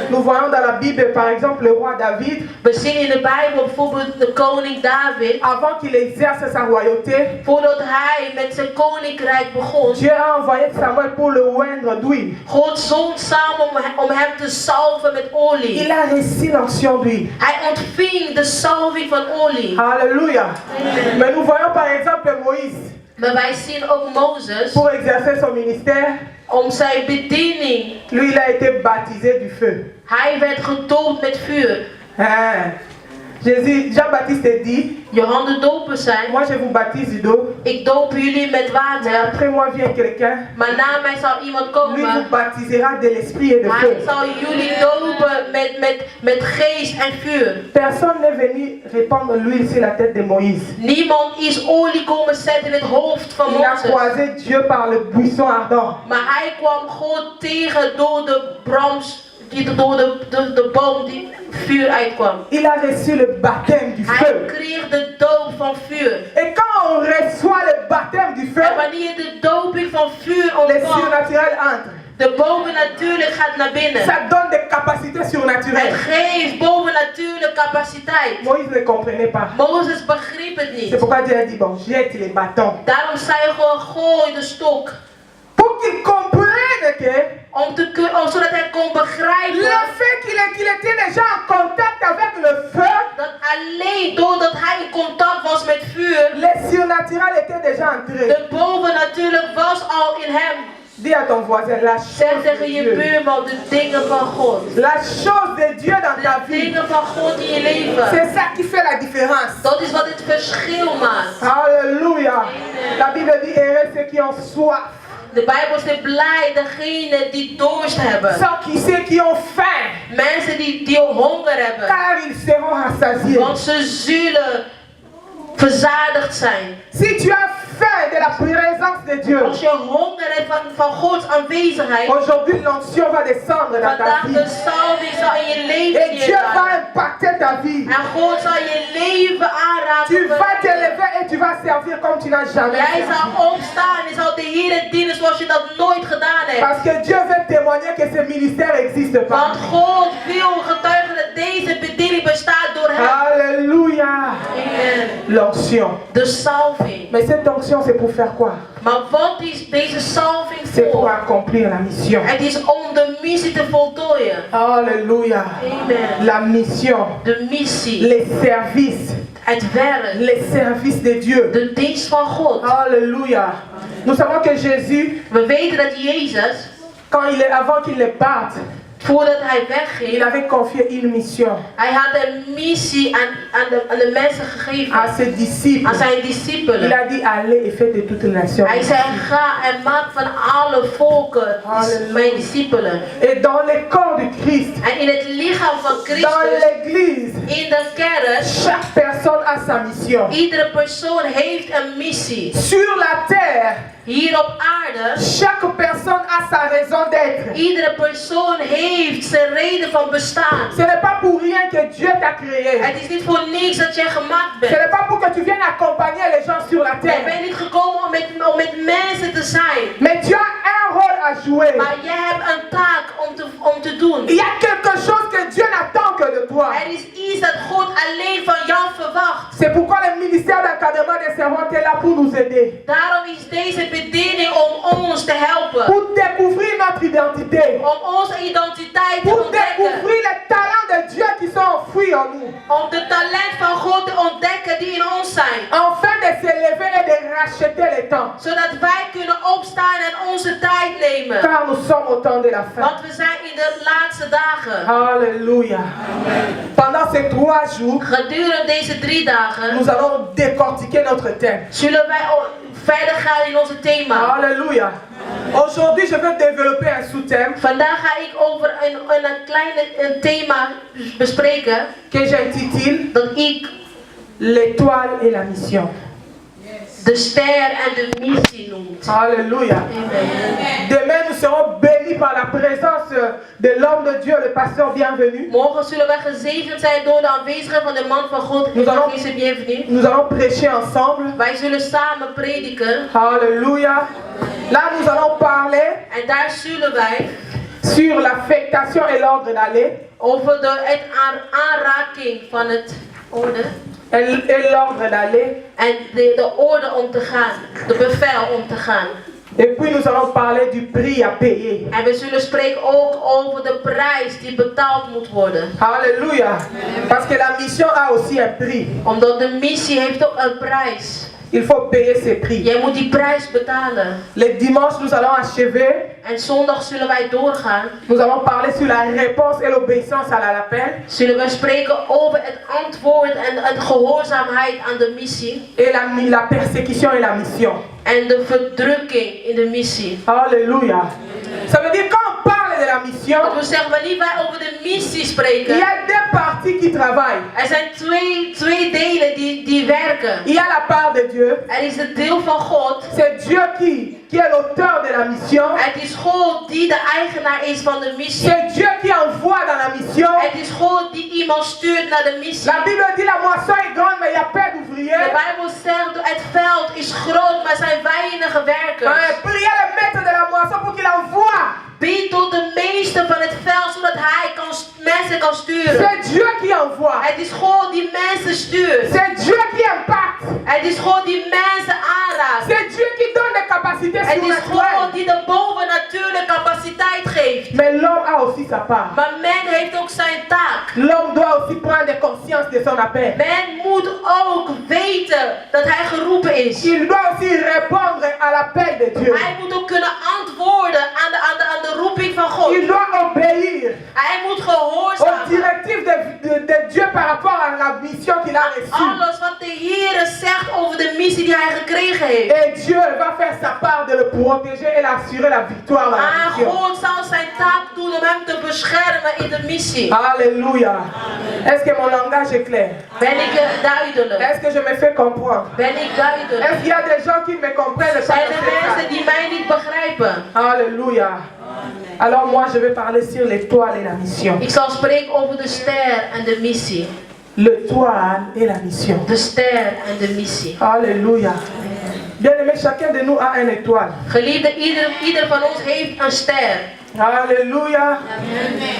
Nous voyons dans la Bible, par exemple, le roi David,
We zien in de Bijbel bijvoorbeeld de koning David.
avant qu'il exerce sa royauté,
Voordat hij met zijn koninkrijk begon.
Dieu a envoyé Samuel pour le oindre d'huile.
God zond samen om hem te salven met olie.
Il a reçu l'onction d'huile.
Hij ontving de salving van olie.
Alléluia.
Amen.
Mais nous voyons par exemple Moïse,
Maar wij zien ook Mozes.
pour exercer son ministère,
Om zijn bediening.
lui il a été baptisé du feu.
Hij werd gedoopt met vuur.
Hein? Jean-Baptiste dit,
Johan de doper zei.
moi je vous baptise d'eau,
Ik doop jullie met
mais
water.
après moi vient quelqu'un,
Maar na mij zal iemand
lui vous
komen.
baptisera de l'esprit et de
Hij
feu.
zal jullie dopen met geest en vuur.
Personne n'est venu répandre l'huile sur la tête de Moïse.
Niemand is olie komen zetten in het hoofd van
Il a
Mozes.
croisé Dieu par le buisson ardent.
Maar hij kwam God tegen door de door de boom die vuur uitkwam.
Il a reçu le baptême du
Hij
feu.
kreeg de doop van vuur.
Et quand on reçoit le baptême du feu,
En wanneer je de doping van vuur
le
ontvangt,
surnaturel entre.
de bovennatuurlijk gaat naar binnen.
Ça donne des capacités
Het
surnaturelles.
geeft bovennatuurlijke capaciteit.
Moïse ne comprenait pas.
Mozes begreep het
C'est
niet.
pourquoi Dieu a dit, bon, jette les bâtons.
Daarom zei hij gewoon, gooi de stok.
Pour qu'il comprenne que
Zodat hij kon begrijpen
le fait qu'il était déjà en contact avec le feu,
dat alleen doordat hij in contact was met vuur,
le surnaturel était déjà entré.
de bovennatuurlijk was al in hem.
Dis à ton voisin, la
Zeg
chose
tegen
de
je
Dieu.
buurman de dingen van God.
La chose de Dieu dans ta
De
vie.
dingen van God in je leven.
C'est ça qui fait la différence.
Dat is wat het verschil maakt.
Alléluia. La Bible dit, heureux ceux qui ont soif.
De Bijbel zegt blij degenen die dorst hebben.
Ceux qui ont faim.
Mensen die honger hebben.
Car ils seront rassasiés.
Want ze zullen verzadigd zijn.
Si tu as faim de la présence de Dieu,
Als je honger hebt van Gods aanwezigheid.
aujourd'hui l'onction va descendre dans ta
Vandaag
vie.
de salving zal in je leven
Et Dieu va
neergaan.
impacter ta vie.
En God zal je leven aanraken.
Tu vas te lever et tu vas servir comme tu n'as jamais
Jij
fait.
zal opstaan en zal de Heer dienen zoals je dat nooit gedaan hebt.
Parce que Dieu veut témoigner que ce ministère n'existe pas.
Want God wil getuigen dat deze bediening bestaat door hem.
Alléluia.
Amen.
L'onction.
De salving.
Mais cette onction, c'est pour faire quoi?
Maar wat is deze salving
C'est pour
voor?
accomplir la mission.
Het is om de missie te voltooien.
Alléluia.
Amen.
La mission.
De missie.
Les services.
Het werk.
Les services de Dieu.
De dienst van God.
Alléluia. Nous savons que Jésus,
We weten dat Jezus,
avant qu'il ne parte,
voordat hij
il
wegging,
avait confié une mission
hij had een missie aan de mensen gegeven.
à ses disciples.
Aan zijn
Il
discipelen.
a dit, allez et faites de toutes les nations.
Hij zei, ga en maak van alle volken
Halleluja.
mijn discipelen.
Et dans le corps de Christ,
En in het lichaam van
dans
Christus,
l'église,
in de kerk,
chaque personne a sa mission.
iedere persoon heeft een missie.
Sur la terre,
Hier op aarde,
chaque personne a sa raison d'être.
iedere persoon heeft zijn reden van bestaan.
Ce n'est pas pour rien que Dieu t'a créé.
Het is niet voor niks dat jij gemaakt
Ce
bent.
n'est pas pour que tu viennes accompagner les gens sur la
Je
terre.
bent niet gekomen om met mensen te zijn.
Mais tu as un rôle à jouer.
Maar jij hebt een taak om te doen.
Il y a quelque chose que Dieu n'attend que de toi.
Er is iets dat God alleen van jou verwacht.
C'est pourquoi le ministère d'encadrement des servantes est là pour nous aider.
Daarom is deze bediening om ons te helpen.
Pour découvrir notre identité.
Om onze identiteit te
Pour
ontdekken.
découvrir les talents de Dieu qui sont enfouis en nous.
Om de talent van God te ontdekken die in ons zijn.
Afin de s'élever et de racheter les temps.
Zodat wij kunnen opstaan en onze tijd nemen.
Car nous sommes au temps de la fin.
Want we zijn in de laatste dagen.
Alléluia. Pendant ces 3 jours,
Gedurende deze 3 dagen
nous allons décortiquer notre thème.
zullen wij verder gaan in onze thema.
Alléluia. Aujourd'hui, je vais développer un sous-thème
Vandaag ga ik over een thema bespreken
que j'intitule
dat ik
l'étoile et la mission.
de ster en de missie noem.
Alléluia.
Amen.
Demain, nous serons bénis par la présence de l'homme de Dieu, le pasteur bienvenu.
Morgen zullen wij gezegend zijn door de aanwezigheid van de man van God. Deze bienvenue.
Nous allons prêcher ensemble.
Wij zullen samen prediken.
Alléluia. Là, nous allons parler
En daar zullen wij
sur l'affectation et l'ordre d'aller.
over het aanraking van het orde.
Et l'ordre d'aller.
En de orde om te gaan. De bevel om te gaan.
Et puis nous allons parler du prix à payer.
En we zullen spreken ook over de prijs die betaald moet worden.
Alléluia. Parce que la mission a aussi un prix.
Omdat de missie heeft ook een prijs.
Il faut payer ces prix.
Jij moet die prijs betalen.
Le dimanche, nous allons achever.
En zondag zullen wij doorgaan.
Nous allons parler sur la réponse et l'obéissance à l'appel.
Zullen we spreken over het antwoord en de gehoorzaamheid aan de missie.
Et la persécution et la mission.
En de verdrukking in de missie.
Alléluia. Ça veut dire quand on parle de la mission,
Dat wil zeggen, wanneer wij over de missie
il
spreken.
y a 2 parties qui travaillent.
Er zijn twee delen die werken.
Il y a la part de Dieu.
Er is het deel van God.
C'est Dieu qui est l'auteur de la mission.
Het is God die de eigenaar is van de missie.
C'est Dieu qui envoie dans la mission.
Het is God die iemand stuurt naar de missie.
La Bible dit la moisson est grande, mais il y a peu
De
d'ouvriers.
Bijbel zegt, het veld is groot, maar er zijn weinige werkers.
Priez le maître de la moisson pour qu'il envoie.
Bid tot de meester van het veld, zodat hij mensen kan sturen.
C'est Dieu qui envoie.
Het is God die mensen stuurt.
C'est Dieu qui impacte.
Het is God die mensen aanraakt.
C'est Dieu qui donne des capacités
Het is God
surnaturelles.
die de bovennatuurlijke capaciteit geeft.
Mais l'homme a aussi sa part.
Maar men heeft ook zijn taak.
L'homme doit aussi prendre prendre conscience de son appel.
Men moet ook weten dat hij geroepen is.
Il doit aussi répondre à l'appel de Dieu.
Hij moet ook kunnen antwoorden aan de roeping van God.
Il doit obéir
Hij moet
aux
gehoorzamen.
directives de Dieu par rapport à la mission qu'il a reçue.
Alles wat de Heer zegt over de missie die hij gekregen heeft.
Et Dieu va faire sa part de le protéger et d'assurer la victoire dans la
En
mission.
God zal zijn taak doen om hem te beschermen in de missie.
Alléluia. Est-ce que mon langage est clair?
Ben ik duidelijk?
Est-ce que je me fais comprendre?
Ben ik duidelijk?
Est-ce qu'il y a des gens qui me comprennent?
Zijn er mensen die mij niet begrijpen?
Alléluia. Alors moi je vais parler sur l'étoile et la mission.
Ik zal spreken over de ster en de missie.
L'étoile et la mission.
De ster en de missie.
Alléluia. Bien-aimé, chacun de nous a une étoile.
Geliefde, ieder van ons heeft een ster.
Alléluia.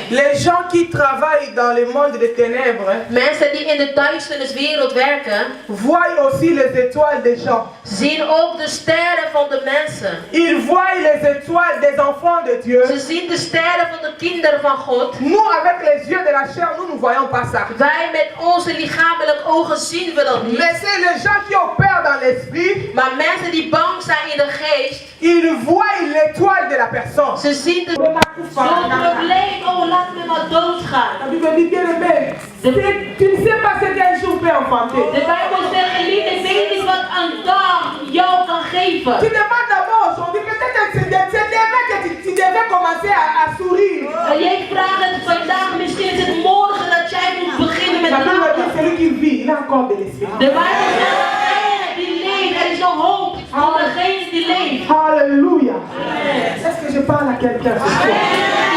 Les gens qui travaillent dans le monde des ténèbres
Mensen die in de duisterniswereld werken,
voient aussi les étoiles des gens.
zien ook de sterren van de mensen.
Ils voient les étoiles des enfants de Dieu.
Ze zien de sterren van de kinderen van God.
Nous, avec les yeux de la chair, nous ne voyons pas ça.
Wij met onze lichamelijke ogen zien we dat niet.
Mais c'est les gens qui opèrent dans l'esprit,
Maar mensen die bang zijn in de geest,
ils voient l'étoile de la personne.
ze zien de... Zo'n probleem, oh laat me maar doodgaan.
La Bible dit, bien-aimé, tu ne sais pas ce qu'un jour peut enfanter.
De Bijbel zegt, geliefde, ik weet niet wat een dag jou kan geven.
Tu demandes d'abord aujourd'hui, peut-être que c'est demain que tu devais commencer à sourire.
En jij vraagt het vandaag, misschien is het morgen dat jij moet beginnen met
La Bible dit,
lachen.
celui qui vit, il a encore de l'esprit.
De Bijbel zegt, degene die leeft, er is nog hoop voor degene die leeft.
Alléluia. Est-ce que je parle à quelqu'un ce soir?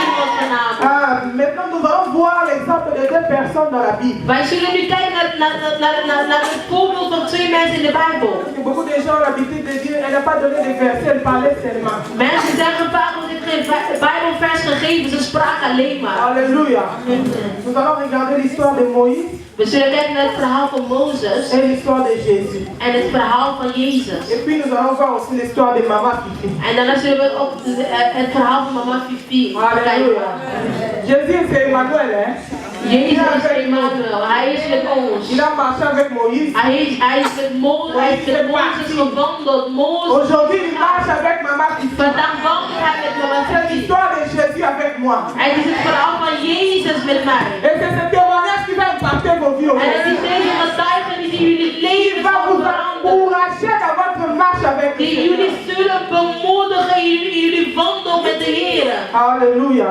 Iemand vanavond.
Ah, maintenant nous allons voir l'exemple de deux personnes dans la Bible.
Wij zullen nu kijken naar het voorbeeld van twee mensen in de Bijbel.
Beaucoup de gens ont l'habitude de dire, elle n'a pas donné de versets, elle parlait seulement.
Mensen zeggen vaak, ik heb geen Bijbelvers gegeven, ze spraken alleen maar.
Alléluia. Nous allons regarder l'histoire de Moïse
We zullen kijken naar het verhaal van Mozes
et l'histoire de Jésus.
en het verhaal van Jezus.
Et puis nous allons voir aussi l'histoire de Maman Fifi.
En daarna zullen we ook het verhaal van mama Fifi kijken.
Alléluia. Jésus c'est Emmanuel, hein?
Jezus is Emmanuel, hij is met ons.
Il a marché avec Moïse.
Hij is met Mozes gewandeld.
Aujourd'hui il marche avec Maman Fifi.
Vandaag wandelt hij met mama
C'est
Fifi.
l'histoire de Jésus avec moi.
Het is het verhaal van Jezus met mij.
Et c'est ce témoignage qui va impacter vos vies
En het
aujourd'hui.
is deze getuigenis die jullie leven
Il va vous
zal veranderen.
encourager dans votre marche avec
Die
Dieu.
jullie zullen bemoedigen in jullie wandel met de Heer.
Alléluia.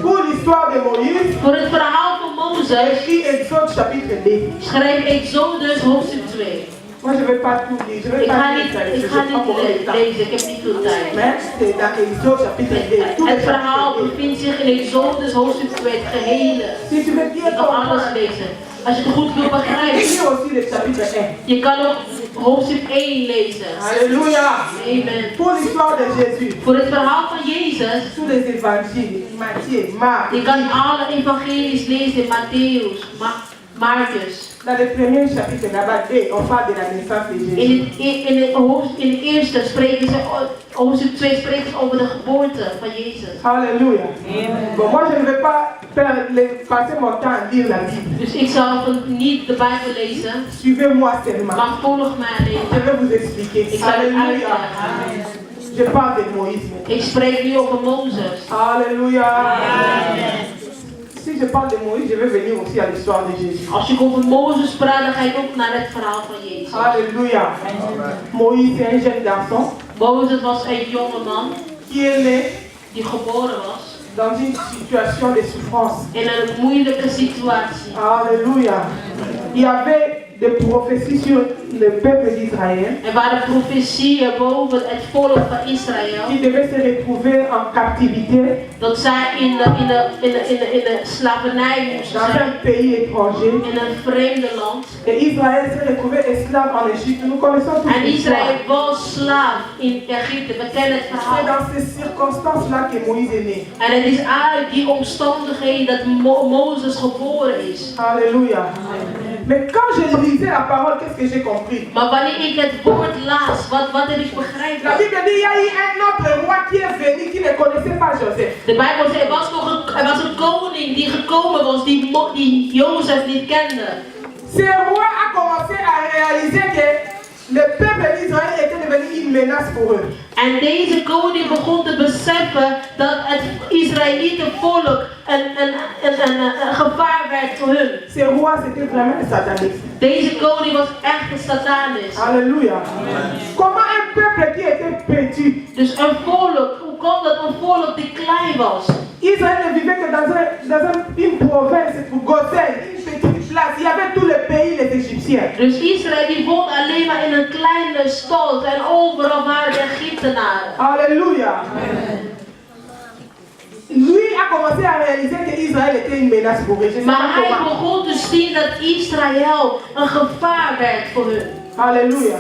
Pour l'histoire de Moïse,
Voor het verhaal van Mozes
écrit Exode chapitre 2.
schrijf Exodus hoofdstuk 2.
Moi je ne vais pas tout lire, je vais
Ik
pas
ga
lire
niet
ça, je vais pas beaucoup de temps.
lezen, ik heb niet veel tijd.
Mais c'est dans Exode chapitre 2. Tout
Het
le
verhaal
chapitre 2.
bevindt zich in Exodus hoofdstuk 2, het gehele.
Si tu veux bien
Je kan alles
comprendre,
lezen. Als je het goed wil begrijpen.
lis aussi le chapitre 1.
Je kan ook hoofdstuk 1 lezen.
Alléluia.
Amen.
Pour l'histoire de Jésus,
Voor het verhaal van Jezus.
tous les évangiles, Matthieu, Marc,
Je kan alle evangelies lezen. Matthäus, Marcus.
dans le premier chapitre, là-bas, on parle de la naissance de Jésus.
In het eerste spreken ze, hoofdstuk 2 spreken ze over de geboorte van Jezus.
Alléluia. Bon, moi je ne vais pas passer mon temps à lire la Bible.
Dus ik zal niet de Bijbel lezen,
Suivez-moi seulement.
maar volg mij
Je
alleen.
vais vous expliquer.
Ik zal het
Alléluia.
uitleggen.
Je parle de Moïse.
Ik spreek nu over Mozes.
Alléluia. Si je parle de Moïse, je vais venir aussi à l'histoire de Jésus.
Als ik over Mozes praat, dan ga ik ook naar het verhaal van Jezus.
Alléluia. Moïse est un jeune garçon
Mozes was een jonge man
qui est né
die geboren was
dans une situation de souffrance.
in een moeilijke situatie.
Alléluia. Il y avait des prophéties sur le peuple d'Israël
Er waren profetieën boven het volk van Israël.
qui devait se retrouver en captivité
Dat zij in de slavernij moesten
dans
zijn.
un pays étranger.
In een vreemde land.
Et Israël s'est retrouvé esclave en Égypte. Nous connaissons tous
En
l'histoire.
Israël was slaaf in Egypte. We kennen het
C'est
verhaal.
dans ces circonstances-là que Moïse est né.
En het is uit die omstandigheden dat Mozes geboren is.
Alléluia. Mais quand je lisais la parole, qu'est-ce que j'ai compris? compris.
Maar wanneer ik het woord las, wat heb ik
La
begrepen?
Bible dit, il y a eu un autre roi qui est venu, qui ne connaissait pas Joseph.
De Bijbel zegt, er was een koning die gekomen was, die Jozef niet kende.
Ce roi a commencé à réaliser que le peuple d'Israël était devenu une menace pour eux.
En deze koning begon te beseffen dat het Israëlietenvolk een gevaar werd voor hun.
Ce roi, c'était vraiment un sataniste.
Deze koning was echt een satanist.
Alléluia. Comment un peuple qui était petit,
Dus een volk, hoe komt dat een volk die klein was?
Israël ne vivait que dans une province, Goshen, une petite place. Il y avait tout le pays, les Égyptiens.
Dus Israël die woont alleen maar in een kleine stad en overal waren de Egyptenaren.
Alléluia. Lui a commencé à réaliser qu'Israël était une menace pour eux. Je sais
Maar
pas
hij
comment.
begon te zien dat Israël een gevaar werd voor hun.
Alléluia.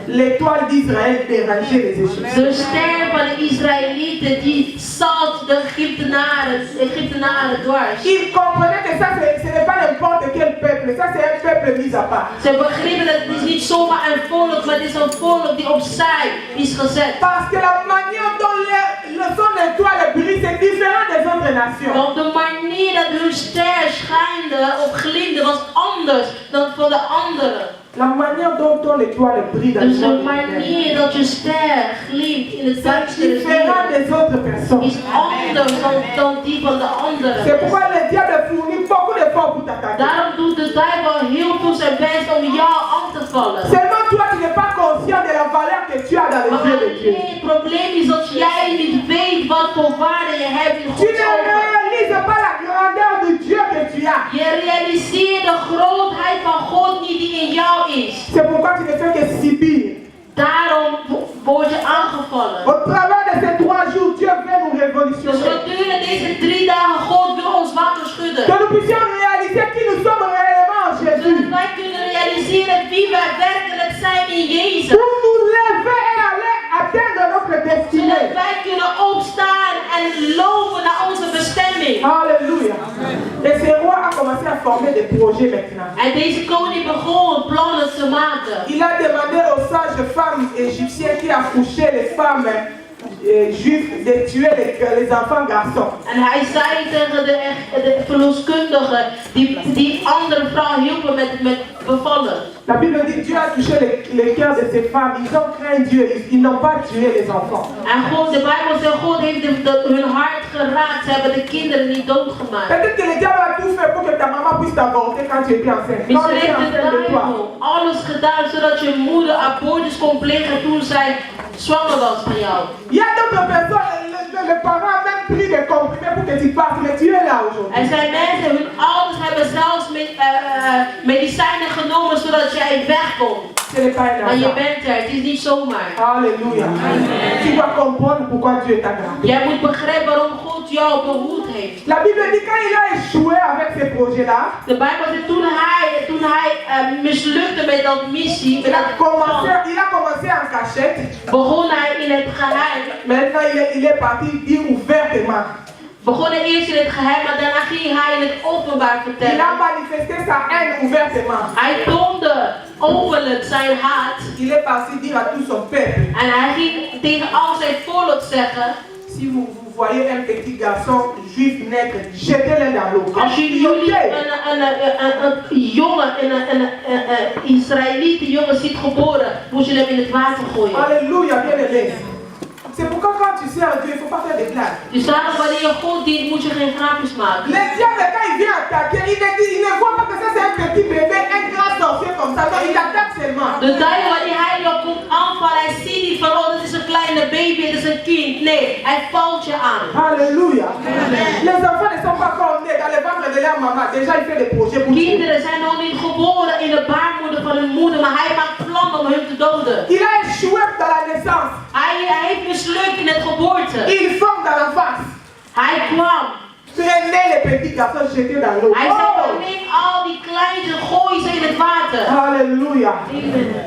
L'étoile d'Israël dérangeait les Égyptiens.
De ster van de Israëlieten die zat de Egyptenaren dwars.
Il comprenait que ça, ce n'est pas n'importe quel peuple. Ça, c'est un peuple mis à part.
Ze begrepen dat het is niet zomaar een volk, maar het is een volk die opzij is gezet.
Parce que la manière dont son étoile brille, c'est différent des autres nations.
Want de manier dat hun ster schijnde of glimde was anders dan voor de anderen.
La manière dont ton étoile brille dans
Dus
le
de
monde
manier dat je ster glimt in het
c'est
duistere
différent des autres personnes.
is anders dan die van de
C'est
anderen.
pourquoi le diable fournit beaucoup d'efforts pour t'attaquer.
Daarom doet de duivel heel veel zijn best om jou aan te vallen.
Seulement toi, tu n'es pas conscient de la valeur que tu as dans les
Maar
yeux de Dieu.
alleen het probleem is dat jij niet weet wat voor waarde je hebt in
Tu
Gods
ne
ogen.
réalises pas la grandeur de Dieu que tu as.
Je realiseert de grootheid van God niet die in jou is.
C'est pourquoi tu ne fais que subir.
Daarom word je aangevallen.
Au travers de ces 3 jours, Dieu veut nous
Dus
révolutionner.
gedurende deze 3 dagen, God wil ons wakker schudden.
Que nous puissions réaliser qui nous sommes réellement en
Zodat
Jésus.
wij kunnen realiseren wie wij werkelijk zijn in Jezus.
Pour nous lever et aller atteindre notre
Zodat
destinée.
wij kunnen opstaan en lopen naar onze bestemming.
Alléluia. Et ce roi a commencé à former des projets maintenant.
En deze koning begon plannen te maken.
Il a demandé aux sages femmes égyptiennes qui accouchaient les femmes juives de tuer les enfants garçons.
En hij zei tegen de verloskundigen die andere vrouw hielpen met bevallen.
La Bible dit Dieu a touché les cœurs de ces femmes. Ils ont craint Dieu. Ils n'ont pas tué les enfants.
En God, de Bijbel zegt, God heeft hun hart geraakt. Ze hebben de kinderen niet doodgemaakt.
Peut-être que le diable a tout fait pour que ta maman puisse t'avorter quand tu étais enceinte. Quand
Misschien
elle était
heeft de
enceinte de toi.
duivel alles gedaan zodat je moeder abortus kon plegen toen zij zwanger was van jou.
Il y a d'autres personnes, le parent a même pris des comprimés pour que tu partes, mais tu es là aujourd'hui.
Er zijn mensen, hun ouders hebben zelfs medicijnen genomen zodat jij wegkomt.
Ce n'est pas un
Maar je
hasard.
bent er, het is niet zomaar.
Alléluia. Tu dois comprendre pourquoi Dieu t'a gardé.
Jij moet begrijpen waarom God jou behoed heeft.
La Bible dit quand il a échoué avec ces projets-là,
De Bijbel zegt toen hij mislukte met dat missie, met
il
dat plan,
a commencé en cachette.
begon hij in het geheim.
Maintenant, il est parti dire ouvertement.
Begon hij eerst in het geheim, maar daarna ging hij in het openbaar
Il
vertellen.
a manifesté sa haine ouvertement.
Hij toonde openlijk zijn haat.
Il est parti dire à tout son peuple.
En hij ging tegen al zijn volk zeggen,
Si vous voyez un petit garçon juif naître, jetez-le dans l'eau.
als jullie een jongen, een Israëlieten jongen ziet geboren, moet je hem in het water gooien.
Alléluia, bien aimé. C'est pourquoi quand tu sers Dieu, il ne faut pas faire des blagues.
Dus daarom wanneer je God dient, moet je geen grapjes maken.
Le diable, quand il vient attaquer, il ne voit pas que ça c'est un petit bébé, un grand sorcier comme ça. Non, il attaque seulement.
De duivel, wanneer hij jou komt aanvallen, hij ziet niet van, oh, dat is een kleine baby, dat is een kind. Nee, hij valt je aan.
Alléluia. Les enfants ne sont pas encore nés dans le ventre de leur maman. Déjà, il fait des projets pour tuer.
Kinderen zijn nog niet geboren in de baarmoeder van hun moeder, maar hij maakt plannen om hun te doden.
Il a échoué dans la naissance.
Hij heeft mislukt in het geboorte.
Il forme dans la face.
Hij kwam.
Prenez les petits garçons, jetez dans l'eau.
Hij zei, neem al die kleintjes, gooi ze in het water.
Alléluia.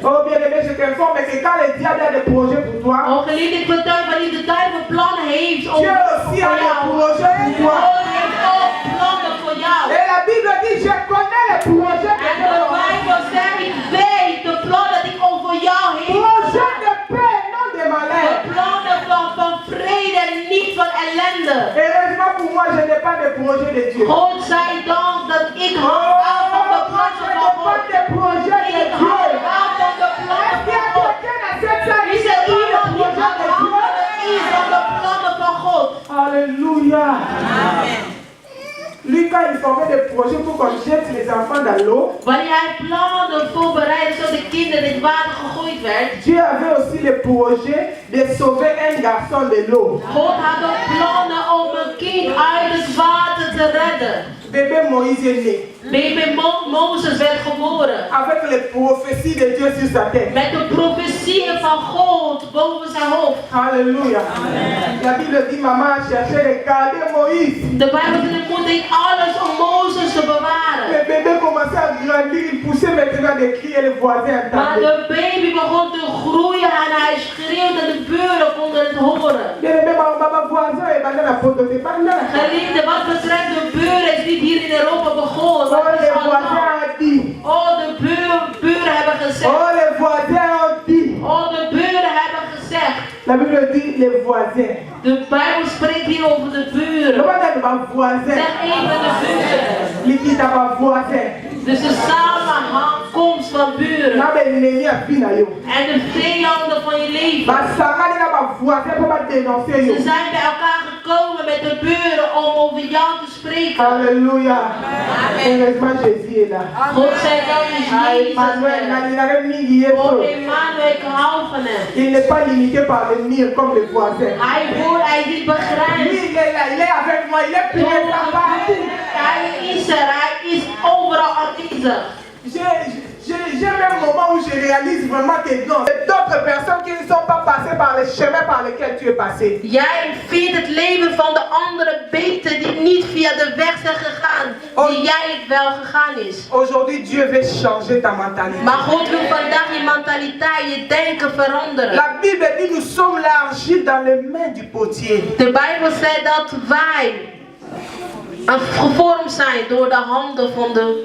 Oh bien aimé, je t'informe que quand le diable a des projets pour toi,
Oh geliefd, ik vertel wanneer de duivel plannen heeft om
Dieu aussi a
voor
des
jou.
projets pour toi.
God heeft ook plannen voor jou.
Et la Bible dit, je connais les projets que
En
Dieu
de
a.
Bijbel zegt, ik weet de plannen
Dieu.
God zei dan dat ik hou af van de plannen van God.
des projets de
Ik
Dieu.
hou af van de plannen
Est-ce qu'il y
van
a
God.
quelqu'un dans cette salle
Is
qui
er
est dans
iemand
le
die
projet
gaat
de Dieu?
handelen is van de plannen van God?
Alléluia. Lui, quand il formait des projets pour qu'on jette les enfants dans l'eau,
Wanneer hij plannen voorbereidde zodat de kinderen in het water gegooid werd,
Dieu avait aussi le projet de sauver un garçon de l'eau.
God had ook plannen om een kind uit het water te redden.
Bébé Moïse est né
Baby Mozes werd geboren.
avec les prophéties de Dieu sur sa tête.
Met de profetieën van God boven zijn hoofd.
Alléluia. La Bible dit, maman a cherché de garder Moïse.
De Bijbel zegt, de moeder deed alles om Mozes te bewaren.
Le bébé commençait à grandir, il poussait maintenant des cris et les voisins
Maar
entendaient.
de baby begon te groeien en hij schreeuwde en de buren konden het horen.
Bien aimé, maman voisin est dans la photo, c'est pas là.
Geliefde, wat betreft de buren is niet hier in Europa begonnen.
Oh,
Dat is
les
allemaal.
voisins ont dit.
Oh, de buren hebben gezegd.
Oh, les voisins ont dit.
Oh, de buren hebben gezegd.
La Bible dit les voisins.
De Bijbel spreekt hier over de buren.
Comment est-ce que voisin?
Zeg even de buren.
L'équipe n'a voisin.
Dus de samenkomst van buren.
N'a pas ennemi à fin yo.
En de vijanden van je leven.
Bah ça va n'a pas voisin pour pas dénoncer yo.
Ze zijn bij elkaar gekomen met de buren om over jou te spreken.
Alléluia. Heureusement Jésus est là.
God zij dank is
Ah,
Jezus.
Emmanuel,
er.
il n'a rien mis
Oh,
hier.
Emmanuel, ik hou van hem.
Il n'est pas limité par les murs comme les voisins.
Hij hoort, hij is niet
Lui,
begrensd.
il est là, il est avec moi, il est présent partout.
Hij is er, hij is overal aanwezig.
J'ai même un moment où je réalise vraiment que non, c'est d'autres personnes qui ne sont pas passées par les chemins par lesquels tu es passé.
Jij vindt het leven van de anderen beter die niet via de weg zijn gegaan die jij wel gegaan is.
Aujourd'hui, Dieu veut changer ta mentalité.
Maar God wil vandaag je mentaliteit, je denken veranderen.
La Bible dit nous sommes l'argile dans les mains du potier.
De Bijbel zegt dat wij gevormd zijn door de handen van de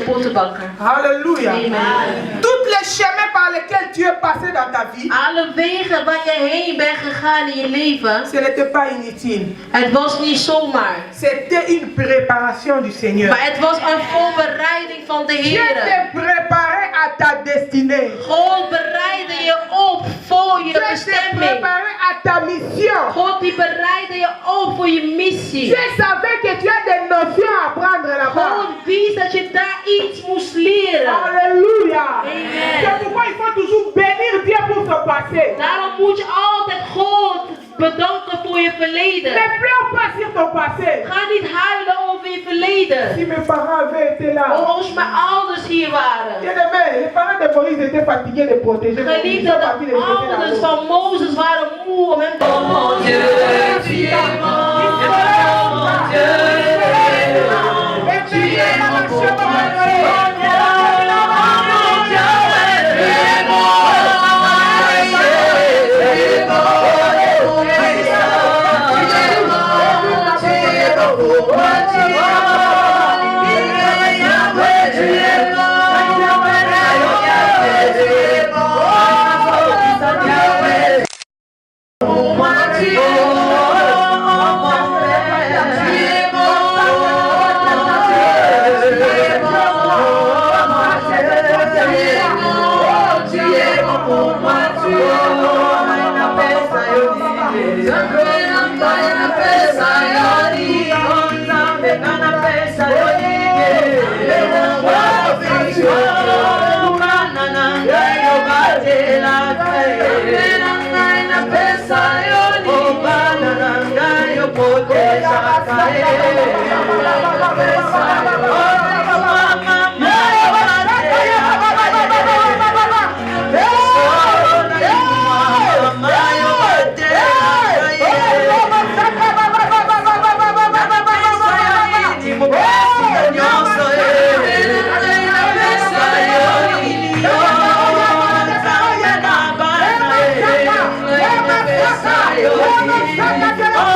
pottenbakker.
Alléluia.
Amen.
Tous les chemins par lesquels tu es passé dans ta vie,
Alle wegen waar je heen bent gegaan in je leven,
ce n'était pas inutile.
het was niet zomaar.
C'était une préparation du Seigneur.
Maar het was een voorbereiding van de
Dieu
Heer.
t'est préparé à ta destinée.
God bereidde je op voor je
Dieu t'est
bestemming.
préparé à ta mission.
God die bereidde je op voor je missie.
Dieu savait que tu as des notions à apprendre là-bas.
God wist dat je daar iets moest leren.
Alléluia.
Amen.
C'est pourquoi il faut toujours bénir Dieu pour son passé.
Daarom moet je altijd God bedanken voor je verleden.
Ne pleure pas sur ton passé.
Ga niet huilen over je verleden.
Si mes parents avaient été là,
Oh, als mijn ouders hier waren.
bien aimé, les parents de Moïse étaient fatigués de protéger. Ils
Geliefde,
sont partis
de
les jeter dans
ouders
l'eau.
van Mozes waren moe om hem te
Oh,